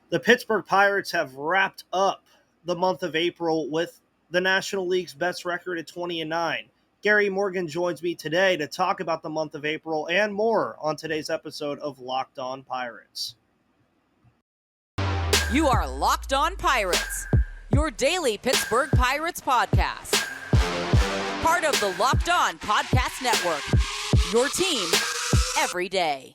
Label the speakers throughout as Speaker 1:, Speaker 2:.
Speaker 1: The Pittsburgh Pirates have wrapped up the month of April with the National League's best record at 20-9. Gary Morgan joins me today to talk about the month of April and more on today's episode of Locked On Pirates.
Speaker 2: You are Locked On Pirates, your daily Pittsburgh Pirates podcast. Part of the Locked On Podcast Network, your team every day.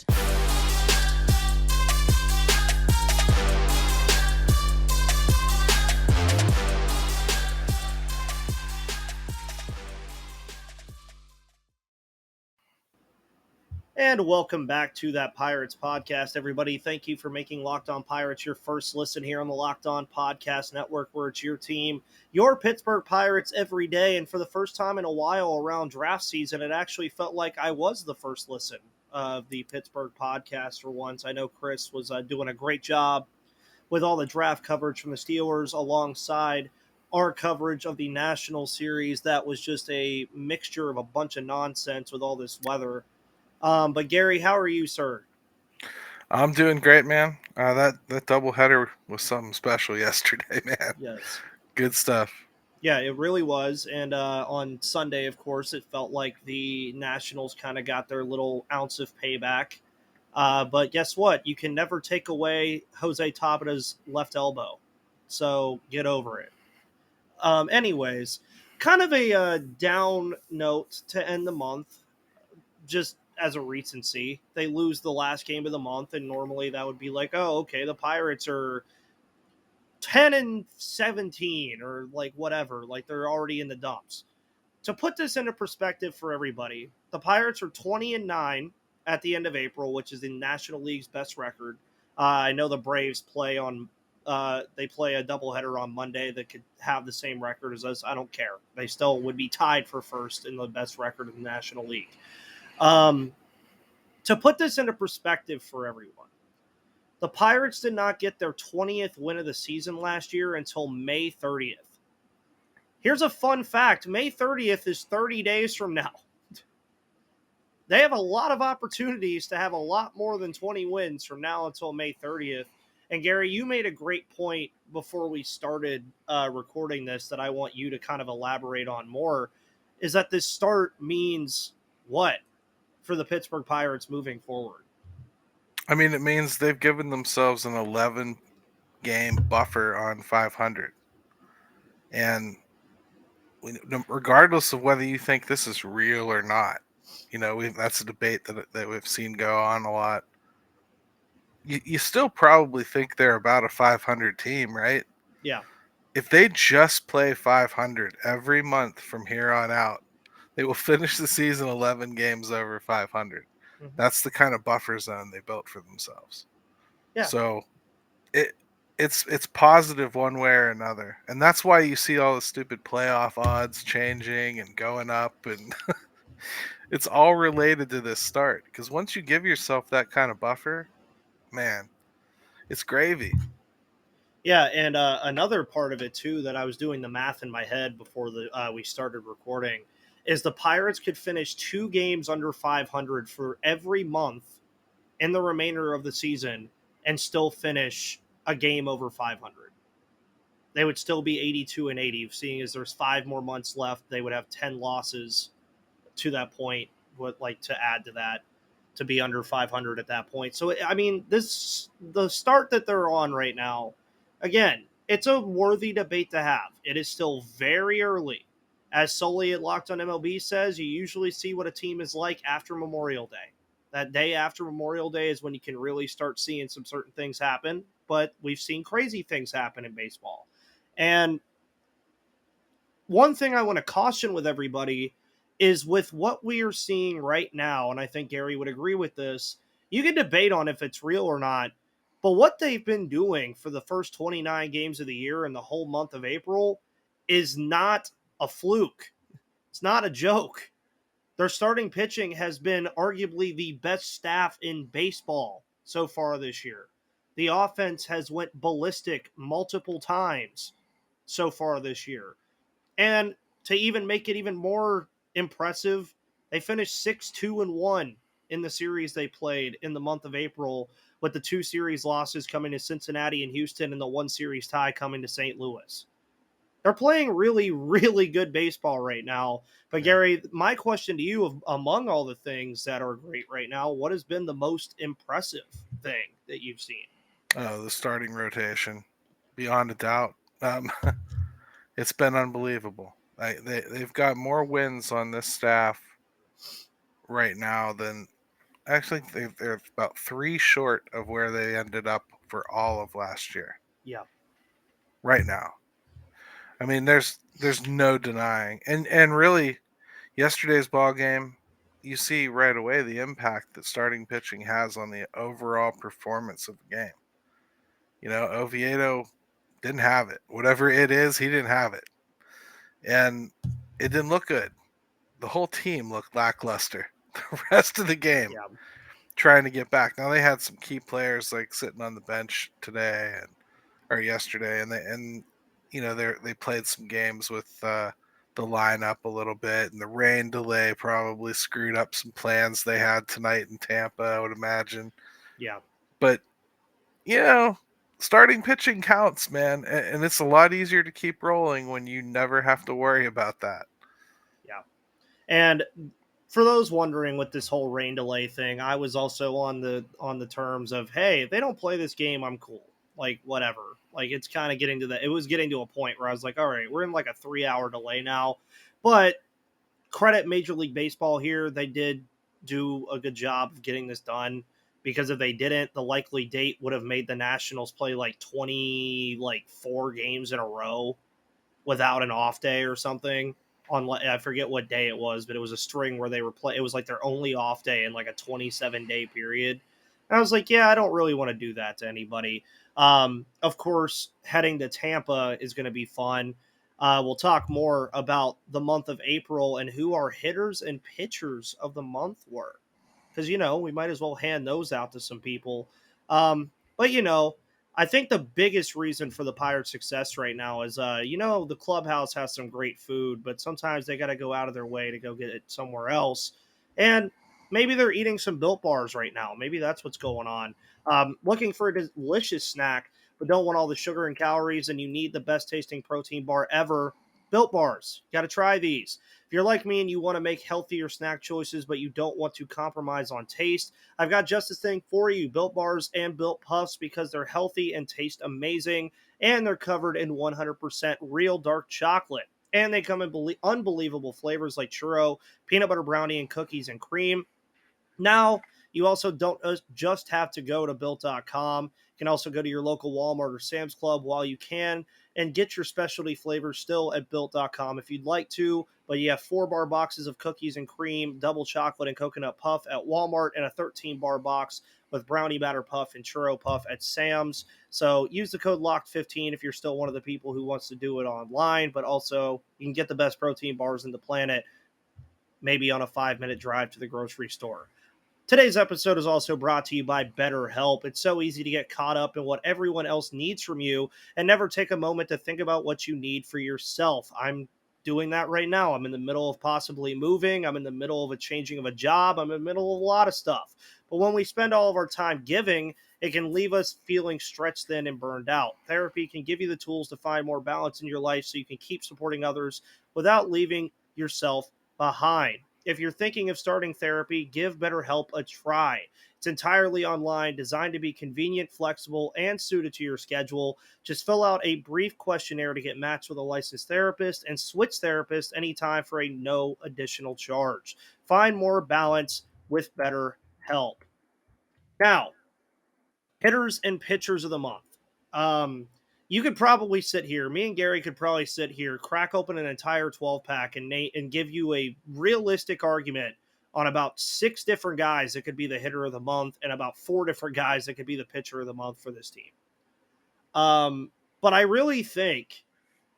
Speaker 1: And welcome back to that Pirates podcast, everybody. Thank you for making Locked On Pirates your first listen here on the Locked On Podcast Network, where it's your team, your Pittsburgh Pirates every day. And for the first time in a while around draft season, it actually felt like I was the first listen of the Pittsburgh podcast for once. I know Chris was doing a great job with all the draft coverage from the Steelers alongside our coverage of the National Series. That was just a mixture of a bunch of nonsense with all this weather. But Gary, how are you, sir?
Speaker 3: I'm doing great, man. That doubleheader was something special yesterday, man.
Speaker 1: Yes.
Speaker 3: Good stuff.
Speaker 1: Yeah, it really was. And on Sunday, of course, it felt like the Nationals kind of got their little ounce of payback. But guess what? You can never take away Jose Tabeda's left elbow. So get over it. Anyways, kind of a down note to end the month. Just as a recency, they lose the last game of the month, and normally that would be like, oh, okay, the Pirates are 10-17 or like whatever, like they're already in the dumps. To put this into perspective for everybody, the Pirates are 20-9 at the end of April, which is the National League's best record. I know the Braves play on they play a doubleheader on Monday that could have the same record as us. I don't care. They still would be tied for first in the best record in the National League. To put this into perspective for everyone, the Pirates did not get their 20th win of the season last year until May 30th. Here's a fun fact. May 30th is 30 days from now. They have a lot of opportunities to have a lot more than 20 wins from now until May 30th. And Gary, you made a great point before we started recording this that I want you to kind of elaborate on more, is that this start means what for the Pittsburgh Pirates moving forward?
Speaker 3: I mean, it means they've given themselves an 11-game buffer on 500. And regardless of whether you think this is real or not, that's a debate that we've seen go on a lot. You still probably think they're about a 500 team, right?
Speaker 1: Yeah.
Speaker 3: If they just play 500 every month from here on out, they will finish the season 11 games over 500. Mm-hmm. That's the kind of buffer zone they built for themselves.
Speaker 1: Yeah.
Speaker 3: So it's positive one way or another. And that's why you see all the stupid playoff odds changing and going up. And it's all related to this start. Because once you give yourself that kind of buffer, man, it's gravy.
Speaker 1: Yeah, and another part of it, too, that I was doing the math in my head before we started recording, is the Pirates could finish 2 games under 500 for every month in the remainder of the season and still finish a game over 500. They would still be 82-80, seeing as there's 5 more months left. They would have 10 losses to that point, would like to add to that, to be under 500 at that point. So, I mean, the start that they're on right now, again, it's a worthy debate to have. It is still very early. As Sully at Locked on MLB says, you usually see what a team is like after Memorial Day. That day after Memorial Day is when you can really start seeing some certain things happen. But we've seen crazy things happen in baseball. And one thing I want to caution with everybody is with what we are seeing right now, and I think Gary would agree with this, you can debate on if it's real or not, but what they've been doing for the first 29 games of the year and the whole month of April is not a fluke. It's not a joke. Their starting pitching has been arguably the best staff in baseball so far this year. The offense has went ballistic multiple times so far this year. And to even make it even more impressive, they finished 6-2-1 in the series they played in the month of April, with the 2 series losses coming to Cincinnati and Houston and the 1 series tie coming to St. Louis. They're playing really, really good baseball right now. But
Speaker 3: Yeah.
Speaker 1: Gary, my question to you, among all the things that are great right now, what has been the most impressive thing that you've seen?
Speaker 3: Oh, the starting rotation, beyond a doubt. It's been unbelievable. They've got more wins on this staff right now than actually they're about 3 short of where they ended up for all of last year.
Speaker 1: Yeah.
Speaker 3: Right now, I mean, there's no denying, and really, yesterday's ball game, you see right away the impact that starting pitching has on the overall performance of the game. Oviedo didn't have it. Whatever it is, he didn't have it, and it didn't look good. The whole team looked lackluster the rest of the game,
Speaker 1: Yeah.
Speaker 3: trying to get back. Now they had some key players like sitting on the bench today or yesterday, and they played some games with the lineup a little bit, and the rain delay probably screwed up some plans they had tonight in Tampa, I would imagine.
Speaker 1: Yeah.
Speaker 3: But you know, starting pitching counts, man, and it's a lot easier to keep rolling when you never have to worry about that.
Speaker 1: Yeah. And for those wondering with this whole rain delay thing, I was also on the terms of, hey, if they don't play this game, I'm cool. Like whatever. Like it's kind of getting to it was getting to a point where I was like, all right, we're in like a 3-hour delay now. But credit Major League Baseball here. They did do a good job of getting this done, because if they didn't, the likely date would have made the Nationals play like 4 games in a row without an off day or something. On, I forget what day it was, but it was a string where they were play. It was like their only off day in like a 27-day period. And I was like, yeah, I don't really want to do that to anybody. Of course, heading to Tampa is going to be fun. We'll talk more about the month of April and who our hitters and pitchers of the month were, because we might as well hand those out to some people. But I think the biggest reason for the Pirates' success right now is, the clubhouse has some great food, but sometimes they got to go out of their way to go get it somewhere else. And maybe they're eating some Built Bars right now. Maybe that's what's going on. Looking for a delicious snack, but don't want all the sugar and calories, and you need the best tasting protein bar ever. Built Bars. Got to try these. If you're like me and you want to make healthier snack choices, but you don't want to compromise on taste, I've got just this thing for you: Built Bars and Built Puffs, because they're healthy and taste amazing, and they're covered in 100% real dark chocolate. And they come in unbelievable flavors like churro, peanut butter brownie, and cookies and cream. Now, you also don't just have to go to built.com. You can also go to your local Walmart or Sam's Club while you can, and get your specialty flavors still at built.com if you'd like to. But you have 4-bar boxes of cookies and cream, double chocolate and coconut puff at Walmart, and a 13-bar box with brownie batter puff and churro puff at Sam's. So use the code LOCKED15 if you're still one of the people who wants to do it online. But also, you can get the best protein bars in the planet, maybe on a 5-minute drive to the grocery store. Today's episode is also brought to you by BetterHelp. It's so easy to get caught up in what everyone else needs from you and never take a moment to think about what you need for yourself. I'm doing that right now. I'm in the middle of possibly moving. I'm in the middle of a changing of a job. I'm in the middle of a lot of stuff. But when we spend all of our time giving, it can leave us feeling stretched thin and burned out. Therapy can give you the tools to find more balance in your life so you can keep supporting others without leaving yourself behind. If you're thinking of starting therapy, give BetterHelp a try. It's entirely online, designed to be convenient, flexible, and suited to your schedule. Just fill out a brief questionnaire to get matched with a licensed therapist, and switch therapists anytime for a no additional charge. Find more balance with BetterHelp. Now, hitters and pitchers of the month. Um, you could probably sit here. Me and Gary could probably sit here, crack open an entire 12-pack, and give you a realistic argument on about 6 different guys that could be the hitter of the month, and about 4 different guys that could be the pitcher of the month for this team. But I really think,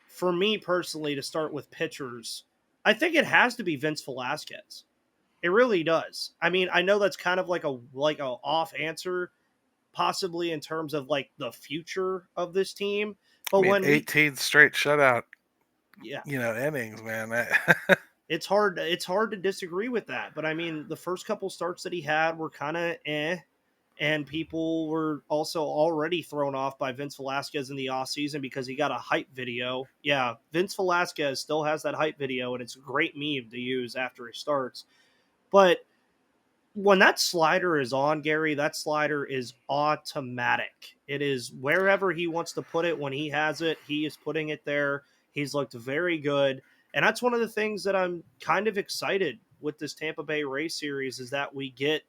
Speaker 1: for me personally, to start with pitchers, I think it has to be Vince Velasquez. It really does. I mean, I know that's kind of like a off answer, possibly in terms of like the future of this team.
Speaker 3: I
Speaker 1: But
Speaker 3: mean,
Speaker 1: when
Speaker 3: 18 straight shutout,
Speaker 1: yeah,
Speaker 3: innings, man.
Speaker 1: it's hard to disagree with that. But I mean, the first couple starts that he had were kind of And people were also already thrown off by Vince Velasquez in the offseason because he got a hype video. Yeah, Vince Velasquez still has that hype video, and it's a great meme to use after he starts. But when that slider is on, Gary, that slider is automatic. It is wherever he wants to put it. When he has it, he is putting it there. He's looked very good. And that's one of the things that I'm kind of excited with this Tampa Bay Rays series is that we get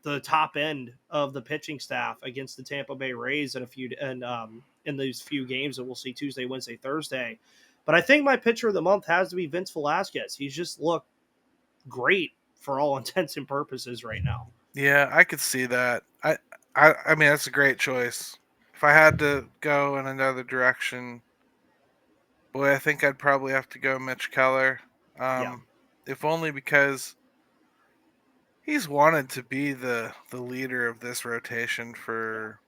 Speaker 1: the top end of the pitching staff against the Tampa Bay Rays in these few games that we'll see Tuesday, Wednesday, Thursday. But I think my pitcher of the month has to be Vince Velasquez. He's just looked great for all intents and purposes right now.
Speaker 3: Yeah, I could see that. I mean, that's a great choice. If I had to go in another direction, boy, I think I'd probably have to go Mitch Keller.
Speaker 1: Yeah,
Speaker 3: If only because he's wanted to be the leader of this rotation
Speaker 1: yeah,
Speaker 3: for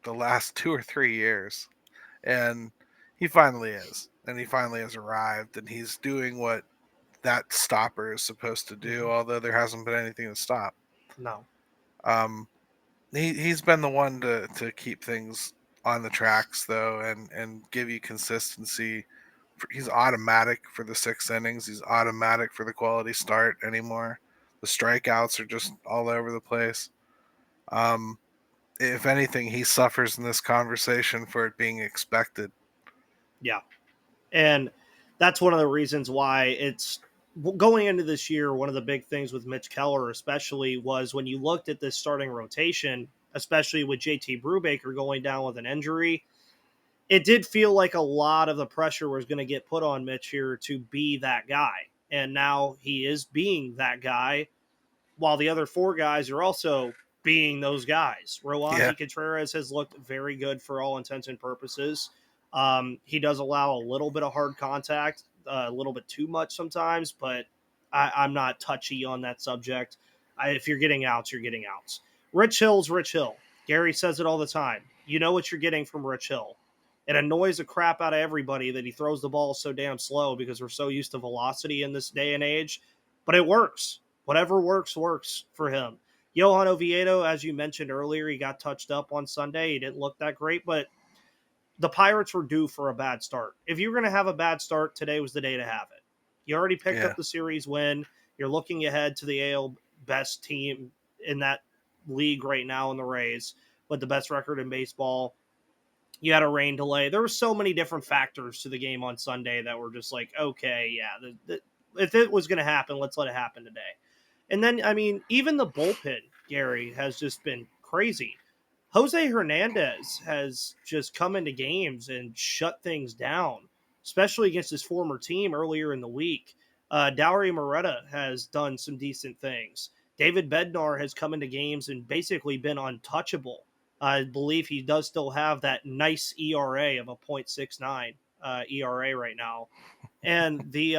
Speaker 3: the last 2 or 3 years, and he finally is, and he finally has arrived, and he's doing what that stopper is supposed to do.
Speaker 1: hmm
Speaker 3: Although there hasn't been anything to stop.
Speaker 1: no,
Speaker 3: Um, he's been the one to keep things on the tracks though, and give you consistency. He's automatic for the 6 innings. He's automatic for the quality start anymore. The strikeouts are just all over the place. Um, if anything, he suffers in this conversation for it being expected.
Speaker 1: yeah, and that's one of the reasons why it's going into this year. One of the big things with Mitch Keller, especially, was when you looked at this starting rotation, especially with JT Brubaker going down with an injury. It did feel like a lot of the pressure was going to get put on Mitch here to be that guy. And now he is being that guy, while the other four guys are also being those guys.
Speaker 3: Yeah,
Speaker 1: Roansy Contreras has looked very good for all intents and purposes. He does allow a little bit of hard contact, a little bit too much sometimes, but I'm not touchy on that subject. If you're getting outs, you're getting outs. Rich Hill's Rich Hill. Gary says it all the time. You know what you're getting from Rich Hill. It annoys the crap out of everybody that he throws the ball so damn slow because we're so used to velocity in this day and age, but it works. Whatever works, works for him. Johan Oviedo, as you mentioned earlier, he got touched up on Sunday. He didn't look that great, but the Pirates were due for a bad start. If you're going to have a bad start, today was the day to have it. You already picked
Speaker 3: yeah.
Speaker 1: up the series win. You're looking ahead to the AL best team in that league right now in the Rays with the best record in baseball. You had a rain delay. There were so many different factors to the game on Sunday that were just like, okay, yeah, if it was going to happen, let's let it happen today. And then, I mean, even the bullpen, Gary, has just been crazy. Jose Hernandez has just come into games and shut things down, especially against his former team earlier in the week. Dowry Moretta has done some decent things. David Bednar has come into games and basically been untouchable. I believe he does still have that nice ERA of a .69 ERA right now. And the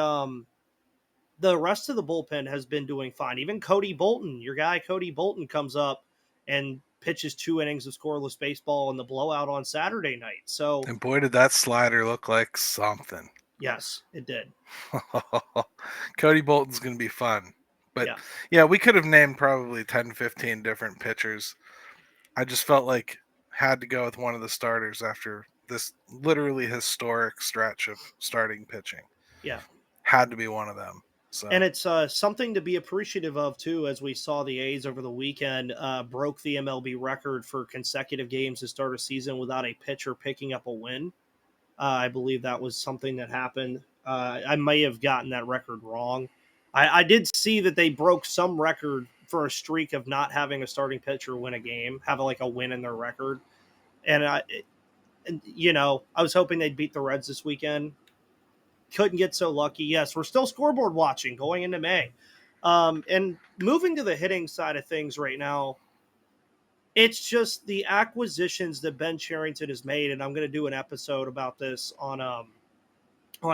Speaker 1: rest of the bullpen has been doing fine. Even Cody Bolton, your guy Cody Bolton, comes up and pitches 2 innings of scoreless baseball in the blowout on Saturday night. So,
Speaker 3: And boy, did that slider look like something.
Speaker 1: yes, it did.
Speaker 3: Cody Bolton's going to be fun. But
Speaker 1: Yeah.
Speaker 3: yeah, we could have named probably 10, 15 different pitchers. I just felt like had to go with one of the starters after this literally historic stretch of starting pitching.
Speaker 1: Yeah.
Speaker 3: Had to be one of them. So
Speaker 1: And it's something to be appreciative of, too, as we saw the A's over the weekend broke the MLB record for consecutive games to start a season without a pitcher picking up a win. I believe that was something that happened. I may have gotten that record wrong. I did see that they broke some record for a streak of not having a starting pitcher win a game, have like a win in their record. And I was hoping they'd beat the Reds this weekend. Couldn't get so lucky. Yes, we're still scoreboard watching going into May. And moving to the hitting side of things right now, it's just the acquisitions that Ben Cherington has made, and I'm going to do an episode about this on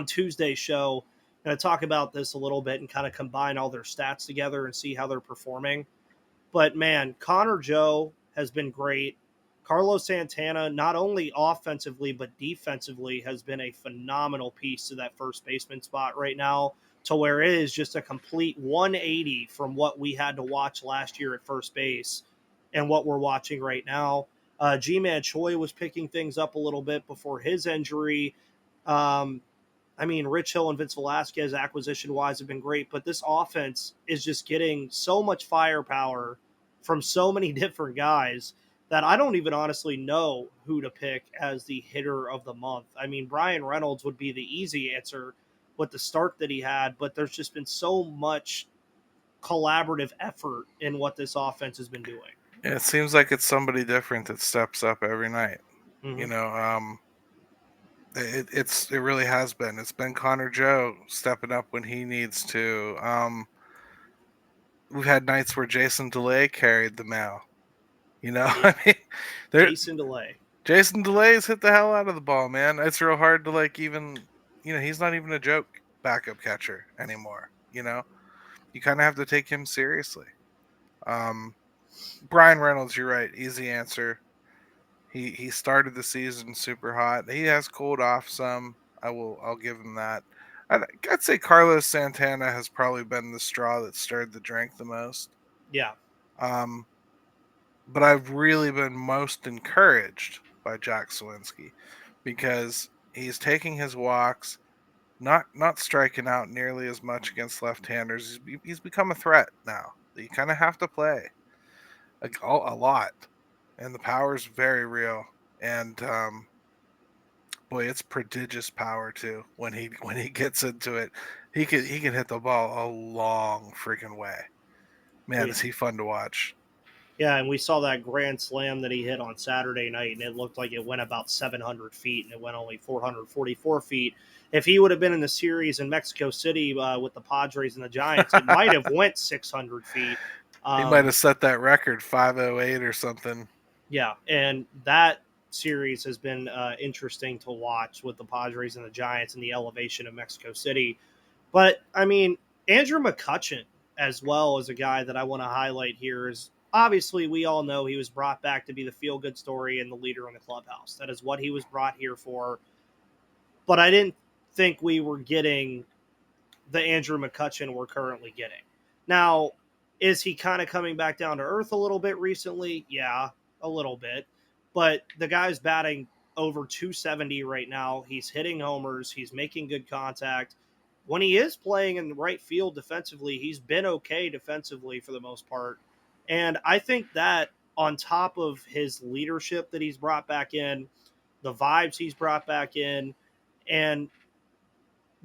Speaker 1: Tuesday's show. I'm going to talk about this a little bit and kind of combine all their stats together and see how they're performing. But man, Connor Joe has been great. Carlos Santana, not only offensively but defensively, has been a phenomenal piece to that first baseman spot right now, to where it is just a complete 180 from what we had to watch last year at first base. and what we're watching right now. G-Man Choi was picking things up a little bit before his injury. Um, I mean, Rich Hill and Vince Velasquez acquisition wise have been great, but this offense is just getting so much firepower from so many different guys that I don't even honestly know who to pick as the hitter of the month. I mean, Brian Reynolds would be the easy answer with the start that he had, but there's just been so much collaborative effort in what this offense has been doing.
Speaker 3: Yeah, it seems like it's somebody different that steps up every night. You
Speaker 1: Mm-hmm.
Speaker 3: know, it really has been. It's been Connor Joe stepping up when he needs to. We've had nights where Jason DeLay carried the mail. You know, I mean, there
Speaker 1: Jason DeLay.
Speaker 3: Jason DeLay's hit the hell out of the ball, man. It's real hard to like even, he's not even a joke backup catcher anymore. You kind of have to take him seriously. Um, Brian Reynolds, you're right, easy answer. He started the season super hot. He has cooled off some. I'll give him that. I'd say Carlos Santana has probably been the straw that stirred the drink the most.
Speaker 1: Yeah.
Speaker 3: Um, but I've really been most encouraged by Jack Sawinski because he's taking his walks, not striking out nearly as much against left-handers. He's become a threat now. You kind of have to play a lot, and the power's very real. And boy, it's prodigious power too. When he gets into it, he can hit the ball a long freaking way. Man,
Speaker 1: We,
Speaker 3: is he fun to watch?
Speaker 1: Yeah, and we saw that grand slam that he hit on Saturday night, and it looked like it went about 700 feet, and it went only 444 feet. If he would have been in the series in Mexico City with the Padres and the Giants, it might have went 600 feet.
Speaker 3: He might have set that record 508 or something.
Speaker 1: Yeah, and that series has been interesting to watch with the Padres and the Giants and the elevation of Mexico City. But I mean, Andrew McCutchen as well as a guy that I want to highlight here is obviously we all know he was brought back to be the feel good story and the leader in the clubhouse. That is what he was brought here for. But I didn't think we were getting the Andrew McCutchen we're currently getting. Now, is he kind of coming back down to earth a little bit recently? Yeah, a little bit. But the guy's batting over 270 right now. He's hitting homers. He's making good contact. When he is playing in the right field defensively, he's been okay defensively for the most part. And I think that on top of his leadership that he's brought back in, the vibes he's brought back in, and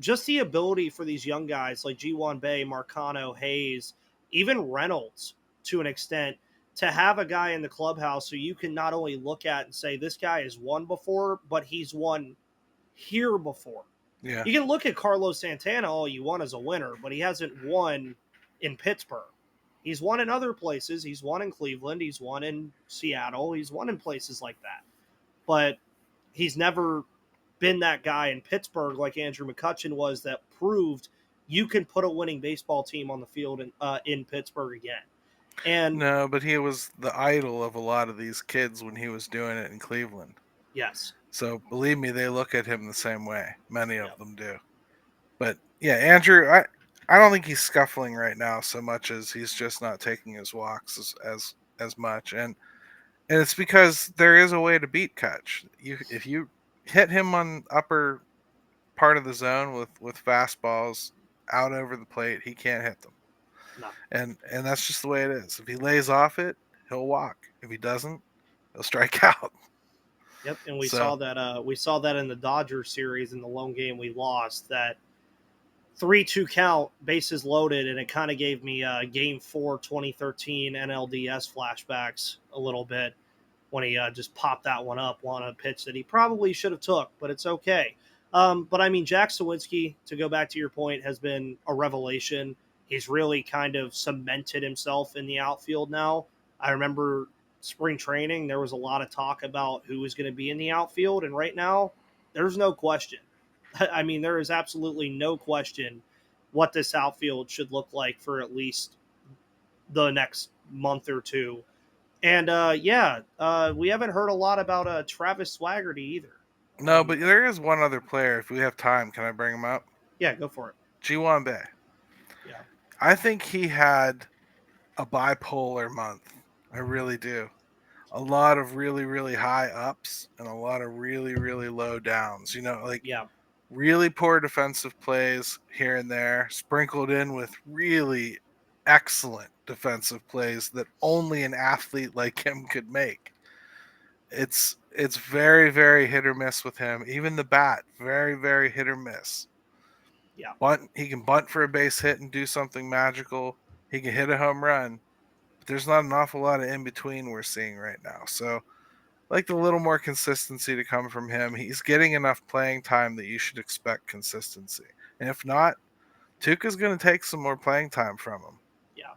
Speaker 1: just the ability for these young guys like G1 Bay, Marcano, Hayes, even Reynolds to an extent, to have a guy in the clubhouse who you can not only look at and say, this guy has won before, but he's won here before.
Speaker 3: Yeah.
Speaker 1: You can look at Carlos Santana all you want as a winner, but he hasn't won in Pittsburgh. He's won in other places. He's won in Cleveland. He's won in Seattle. He's won in places like that. But he's never been that guy in Pittsburgh like Andrew McCutchen was that proved you can put a winning baseball team on the field in Pittsburgh again. And
Speaker 3: no, but he was the idol of a lot of these kids when he was doing it in Cleveland.
Speaker 1: yes.
Speaker 3: So believe me, they look at him the same way. Many of them do. But yeah, Andrew, I don't think he's scuffling right now so much as he's just not taking his walks as much. And it's because there is a way to beat Kutch. If you hit him on upper part of the zone with fastballs out over the plate, he can't hit them.
Speaker 1: No.
Speaker 3: And that's just the way it is. If he lays off it, he'll walk. If he doesn't, he'll strike out.
Speaker 1: Yep, and we saw that in the Dodgers series in the lone game we lost, that 3-2 count, bases loaded, and it kind of gave me Game 4 2013 NLDS flashbacks a little bit when he just popped that one up on a pitch that he probably should have took, but it's okay. But I mean, Jack Sawinski, to go back to your point, has been a revelation. He's really kind of cemented himself in the outfield now. I remember spring training, there was a lot of talk about who was going to be in the outfield, and right now, there's no question. I mean, there is absolutely no question what this outfield should look like for at least the next month or two. And we haven't heard a lot about Travis Swaggerty either.
Speaker 3: No, but there is one other player. If we have time, can I bring him up?
Speaker 1: Yeah, go for it.
Speaker 3: G1 Bay.
Speaker 1: Yeah.
Speaker 3: I think he had a bipolar month. I really do. A lot of really, really high ups and a lot of really, really low downs. Like
Speaker 1: Yeah,
Speaker 3: really poor defensive plays here and there, sprinkled in with really excellent defensive plays that only an athlete like him could make. It's very, very hit or miss with him. Even the bat, very, very hit or miss.
Speaker 1: yeah.
Speaker 3: He can bunt for a base hit and do something magical. He can hit a home run. But there's not an awful lot of in between we're seeing right now. So like a little more consistency to come from him. He's getting enough playing time that you should expect consistency. And if not, Tuca's going to take some more playing time from him.
Speaker 1: Yeah.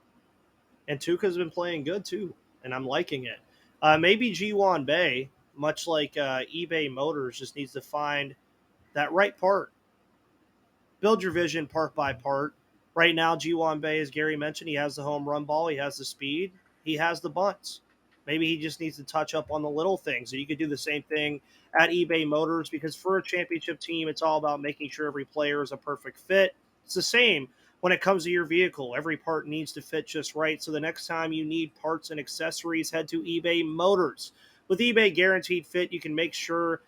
Speaker 1: And Tuca's been playing good too, and I'm liking it. Maybe G1 Bay, much like eBay Motors, just needs to find that right part. Build your vision part by part. Right now, G1 Bay, as Gary mentioned, he has the home run ball, he has the speed, he has the bunts. Maybe he just needs to touch up on the little things. And you could do the same thing at eBay Motors because for a championship team, it's all about making sure every player is a perfect fit. It's the same when it comes to your vehicle. Every part needs to fit just right. So the next time you need parts and accessories, head to eBay Motors. With eBay Guaranteed Fit, you can make sure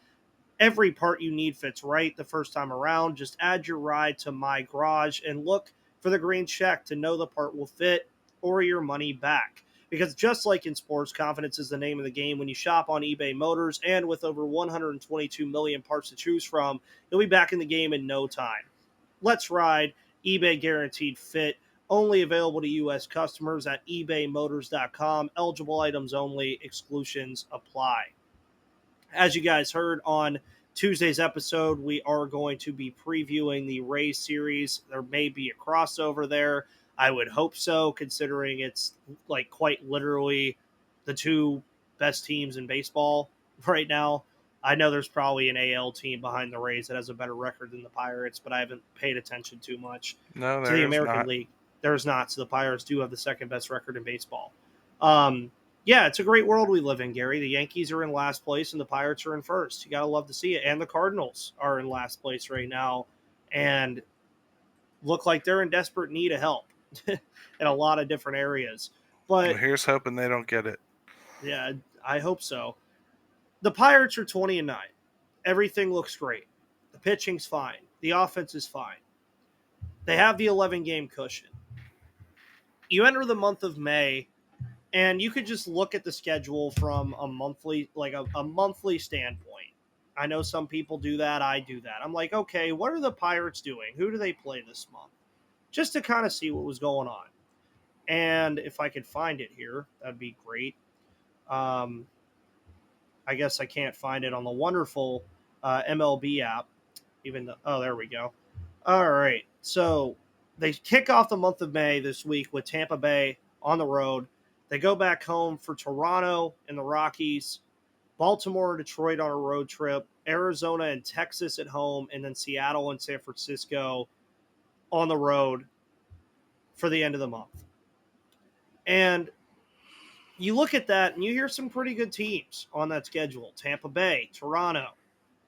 Speaker 1: every part you need fits right the first time around. Just add your ride to My Garage and look for the green check to know the part will fit or your money back. Because just like in sports, confidence is the name of the game. When you shop on eBay Motors and with over 122 million parts to choose from, you'll be back in the game in no time. Let's ride. eBay Guaranteed Fit. Only available to U.S. customers at ebaymotors.com. Eligible items only. Exclusions apply. As you guys heard on Tuesday's episode, we are going to be previewing the Rays series. There may be a crossover there. I would hope so, considering it's like quite literally the two best teams in baseball right now. I know there's probably an AL team behind the Rays that has a better record than the Pirates, but I haven't paid attention too much
Speaker 3: No,
Speaker 1: to the
Speaker 3: there is
Speaker 1: American
Speaker 3: not.
Speaker 1: League. There's not. So the Pirates do have the second best record in baseball. Um, yeah, it's a great world we live in, Gary. The Yankees are in last place and the Pirates are in first. You got to love to see it. And the Cardinals are in last place right now and look like they're in desperate need of help in a lot of different areas.
Speaker 3: Well,
Speaker 1: But
Speaker 3: here's hoping they don't get it.
Speaker 1: yeah, I hope so. The Pirates are 20-9. Everything looks great. The pitching's fine. The offense is fine. They have the 11 game cushion. You enter the month of May and you could just look at the schedule from a monthly a monthly standpoint. I know some people do that. I do that. I'm like, okay, what are the Pirates doing? Who do they play this month? Just to kind of see what was going on. And if I could find it here, that'd be great. um, I guess I can't find it on the wonderful MLB app. Even though, oh, there we go. All right, so they kick off the month of May this week with Tampa Bay on the road. They go back home for Toronto and the Rockies, Baltimore and Detroit on a road trip, Arizona and Texas at home, and then Seattle and San Francisco on the road for the end of the month. And you look at that and you hear some pretty good teams on that schedule. Tampa Bay, Toronto,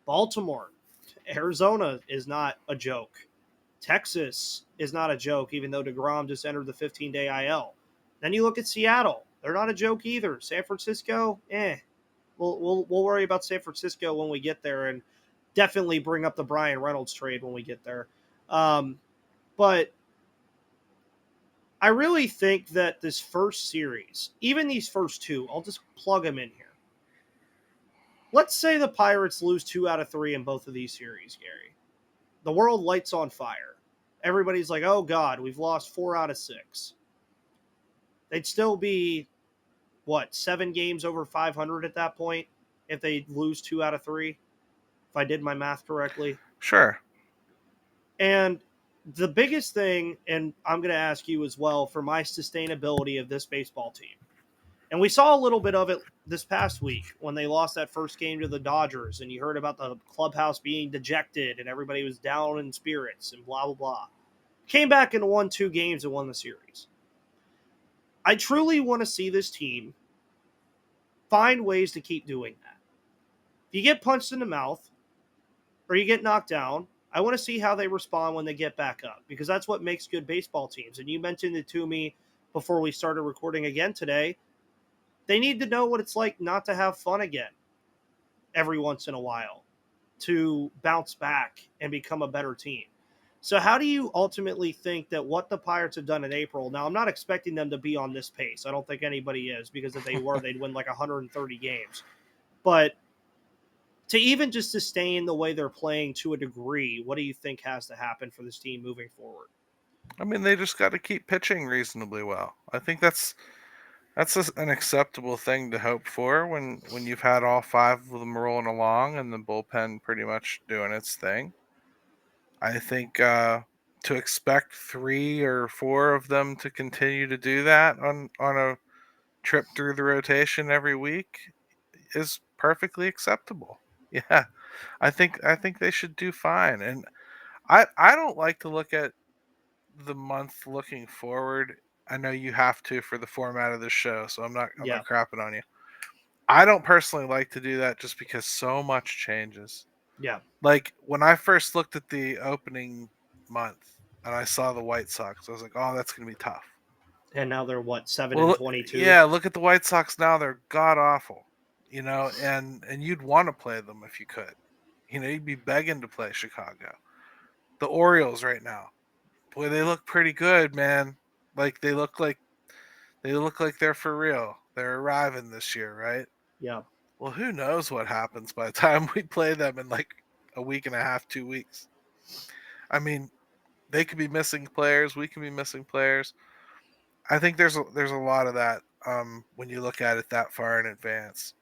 Speaker 1: Baltimore, Arizona is not a joke. Texas is not a joke, even though DeGrom just entered the 15-day IL. Then you look at Seattle. They're not a joke either. San Francisco, We'll worry about San Francisco when we get there and definitely bring up the Brian Reynolds trade when we get there. But I really think that this first series, even these first two, I'll just plug them in here. Let's say the Pirates lose 2 out of 3 in both of these series, Gary. The world lights on fire. Everybody's like, oh, God, we've lost 4 out of 6. They'd still be, 7 games over 500 at that point if they lose 2 out of 3, if I did my math correctly.
Speaker 3: Sure.
Speaker 1: And the biggest thing, and I'm going to ask you as well for my sustainability of this baseball team. And we saw a little bit of it this past week when they lost that first game to the Dodgers, and you heard about the clubhouse being dejected and everybody was down in spirits and blah, blah, blah. Came back and won 2 games and won the series. I truly want to see this team find ways to keep doing that. If you get punched in the mouth or you get knocked down, I want to see how they respond when they get back up, because that's what makes good baseball teams. And you mentioned it to me before we started recording again today. They need to know what it's like not to have fun again every once in a while, to bounce back and become a better team. So, how do you ultimately think that what the Pirates have done in April? Now, I'm not expecting them to be on this pace. I don't think anybody is, because if they were, they'd win like 130 games. But to even just sustain the way they're playing to a degree, what do you think has to happen for this team moving forward?
Speaker 3: I mean, they just got to keep pitching reasonably well. I think that's an acceptable thing to hope for when you've had all five of them rolling along and the bullpen pretty much doing its thing. I think to expect three or four of them to continue to do that on a trip through the rotation every week is perfectly acceptable. Yeah, I think they should do fine. And I don't like to look at the month looking forward. I know you have to for the format of this show, so I'm not
Speaker 1: Yeah,
Speaker 3: crapping on you. I don't personally like to do that just because so much changes.
Speaker 1: yeah.
Speaker 3: Like when I first looked at the opening month and I saw the White Sox, I was like, "Oh, that's going to be tough."
Speaker 1: And now they're what, 7 and
Speaker 3: Well,
Speaker 1: 22?
Speaker 3: yeah, look at the White Sox now; they're god awful, and you'd want to play them if you could. You'd be begging to play Chicago. The Orioles right now, boy, they look pretty good, man. Like they look like they're for real. They're arriving this year, right?
Speaker 1: Yeah,
Speaker 3: Well, who knows what happens by the time we play them in like a week and a half, 2 weeks. I mean, they could be missing players. We could be missing players. I think there's a lot of that when you look at it that far in advance.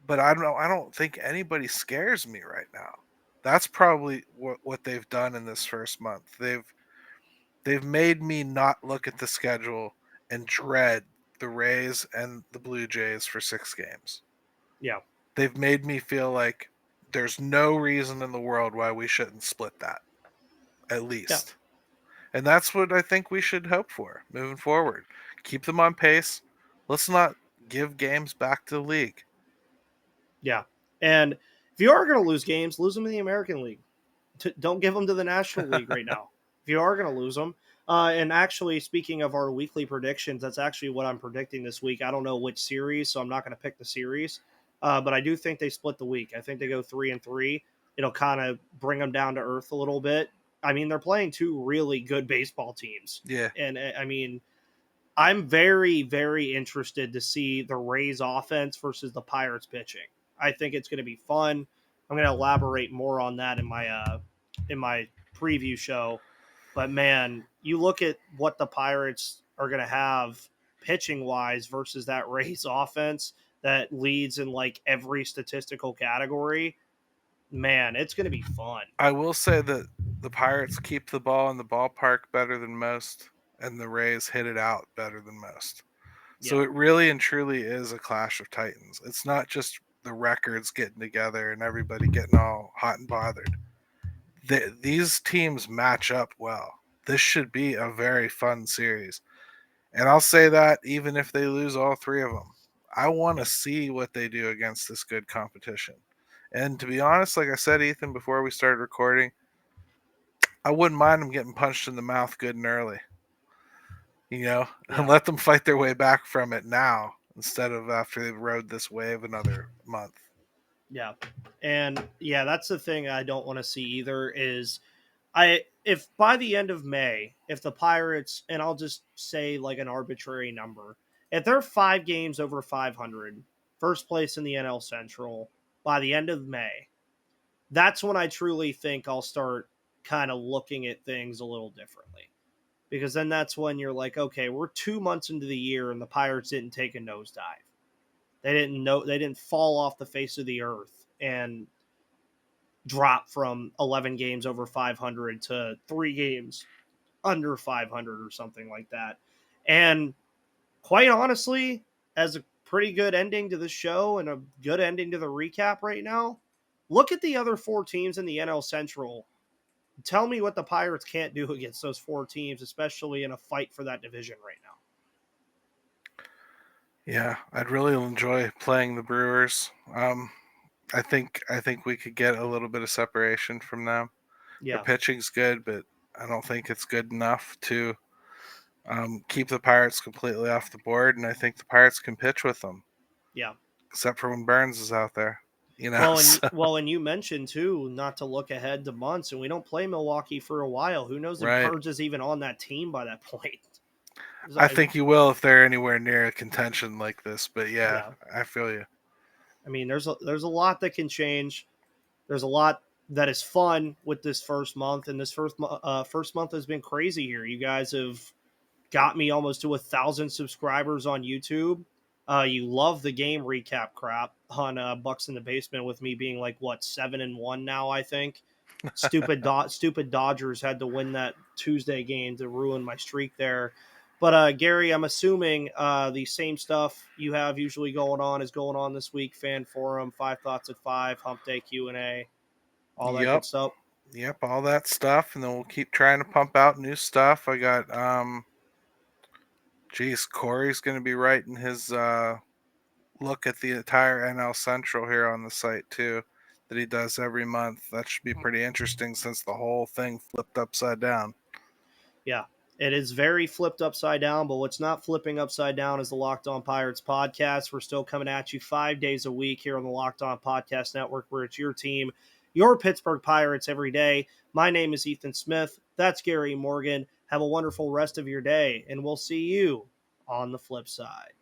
Speaker 3: But I don't know. I don't think anybody scares me right now. That's probably what they've done in this first month. They've made me not look at the schedule and dread the Rays and the Blue Jays for 6 games.
Speaker 1: yeah,
Speaker 3: They've made me feel like there's no reason in the world why we shouldn't split that, at
Speaker 1: yeah.
Speaker 3: least. And that's what I think we should hope for moving forward. Keep them on pace. Let's not give games back to the league.
Speaker 1: Yeah. And if you are going to lose games, lose them in the American League. Don't give them to the National League right now. If you are going to lose them. And actually, speaking of our weekly predictions, that's actually what I'm predicting this week. I don't know which series, so I'm not going to pick the series. But I do think they split the week. I think they go 3-3. It'll kind of bring them down to earth a little bit. I mean, they're playing two really good baseball teams.
Speaker 3: Yeah.
Speaker 1: And I mean, I'm very, very interested to see the Rays offense versus the Pirates pitching. I think it's going to be fun. I'm going to elaborate more on that in my preview show. But man, you look at what the Pirates are going to have pitching wise versus that Rays offense that leads in like every statistical category. Man, it's going to be fun.
Speaker 3: I will say that the Pirates keep the ball in the ballpark better than most, and the Rays hit it out better than most. So
Speaker 1: Yeah,
Speaker 3: it really and truly is a clash of titans. It's not just the records getting together and everybody getting all hot and bothered. These teams match up well. This should be a very fun series. And I'll say that even if they lose all three of them, I want to
Speaker 1: yeah,
Speaker 3: see what they do against this good competition. And to be honest, like I said, Ethan, before we started recording, I wouldn't mind them getting punched in the mouth good and early, and
Speaker 1: yeah.
Speaker 3: let them fight their way back from it now instead of after they've rode this wave another month.
Speaker 1: Yeah. And yeah, that's the thing I don't want to see either is I if by the end of May, if the Pirates, and I'll just say like an arbitrary number, if they're 5 games over 500, first place in the NL Central by the end of May, that's when I truly think I'll start kind of looking at things a little differently. Because then that's when you're like, okay, we're 2 months into the year and the Pirates didn't take a nosedive. They didn't fall off the face of the earth and drop from 11 games over 500 to 3 games under 500 or something like that. And quite honestly, as a pretty good ending to the show and a good ending to the recap right now, look at the other 4 teams in the NL Central. Tell me what the Pirates can't do against those 4 teams, especially in a fight for that division right now.
Speaker 3: Yeah, I'd really enjoy playing the Brewers. I think we could get a little bit of separation from them. Their
Speaker 1: Yeah,
Speaker 3: pitching's good, but I don't think it's good enough to keep the Pirates completely off the board, and I think the Pirates can pitch with them,
Speaker 1: Yeah.
Speaker 3: except for when Burns is out there.
Speaker 1: Well, and
Speaker 3: So,
Speaker 1: and you mentioned too not to look ahead to months, and we don't play Milwaukee for a while. Who knows if
Speaker 3: right.
Speaker 1: Burns is even on that team by that point?
Speaker 3: I think you will if they're anywhere near a contention like this. But yeah,
Speaker 1: Yeah.
Speaker 3: I feel you.
Speaker 1: I mean, there's a lot that can change. There's a lot that is fun with this first month, and this first month has been crazy here. You guys have got me almost to 1,000 subscribers on YouTube. You love the game recap crap on Bucks in the Basement with me being like what 7-1 now. I think stupid Dodgers had to win that Tuesday game to ruin my streak there. But Gary, I'm assuming the same stuff you have usually going on is going on this week. Fan forum, 5 Thoughts at 5, Hump Day Q&A, all that good
Speaker 3: Yep.
Speaker 1: stuff.
Speaker 3: Yep, all that stuff, and then we'll keep trying to pump out new stuff. I got Corey's gonna be writing his look at the entire NL Central here on the site too, that he does every month. That should be pretty interesting since the whole thing flipped upside down.
Speaker 1: Yeah, it is very flipped upside down, but what's not flipping upside down is the Locked On Pirates podcast. We're still coming at you 5 days a week here on the Locked On Podcast Network, where it's your team, your Pittsburgh Pirates every day. My name is Ethan Smith. That's Gary Morgan. Have a wonderful rest of your day, and we'll see you on the flip side.